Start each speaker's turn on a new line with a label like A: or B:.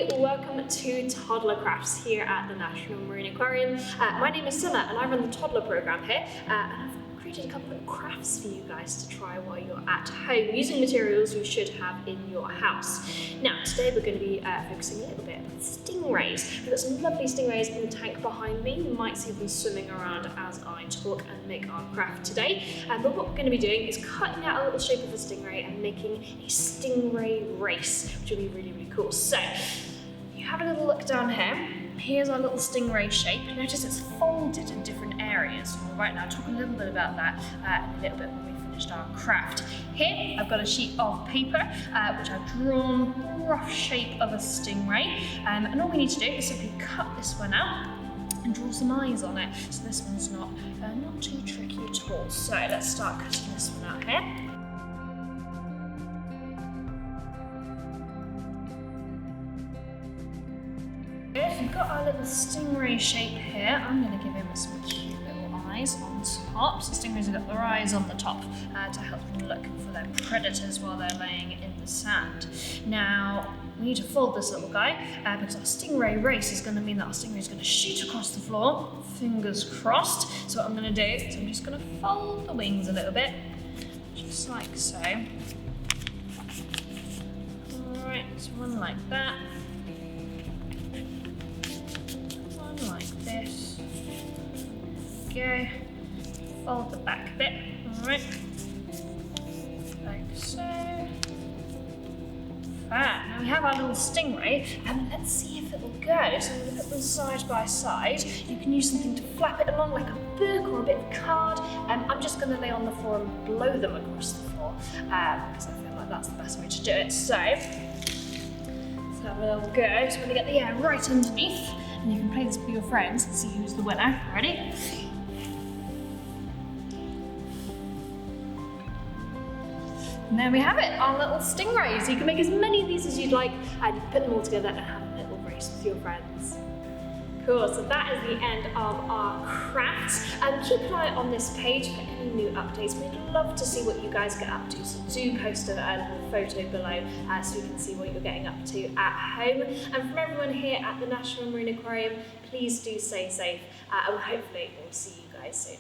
A: everybody, welcome to Toddler Crafts here at the National Marine Aquarium. My name is Summer and I run the Toddler program here, and I've created a couple of crafts for you guys to try while you're at home using materials you should have in your house. Now today we're going to be focusing a little bit on stingrays. We've got some lovely stingrays in the tank behind me. You might see them swimming around as I talk and make our craft today. But what we're going to be doing is cutting out a little shape of a stingray and making a stingray race, which will be really, really cool. So you have a little look down here. Here's our little stingray shape. Notice it's folded in different areas. We'll right now talk a little bit about that in a little bit when we finished our craft. Here I've got a sheet of paper which I've drawn a rough shape of a stingray, and all we need to do is simply cut this one out and draw some eyes on it. So this one's not too tricky at all. So let's start cutting this one out here. If we've got our little stingray shape here, I'm going to give him some cute little eyes on top. So stingrays have got their eyes on the top to help them look for their predators while they're laying in the sand. Now, we need to fold this little guy because our stingray race is going to mean that our stingray is going to shoot across the floor, fingers crossed. So what I'm going to do is I'm just going to fold the wings a little bit, just like so. Alright, so one like that. Like this. Go. Fold the back bit. Alright. Like so. Fab. Now we have our little stingray, and let's see if it will go. So I'm going to put them side by side. You can use something to flap it along, like a book or a bit of card. I'm just going to lay on the floor and blow them across the floor because I feel like that's the best way to do it. So let's have a little go. So we're going to get the air right underneath. And you can play this with your friends and see who's the winner. Ready? And there we have it, our little stingrays. You can make as many of these as you'd like, and you can put them all together and have a little race with your friends. Cool, so that is the end of our crafts. Keep an eye on this page for any new updates. We'd love to see what you guys get up to, so do post a little photo below so we can see what you're getting up to at home. And from everyone here at the National Marine Aquarium, please do stay safe, and hopefully we'll see you guys soon.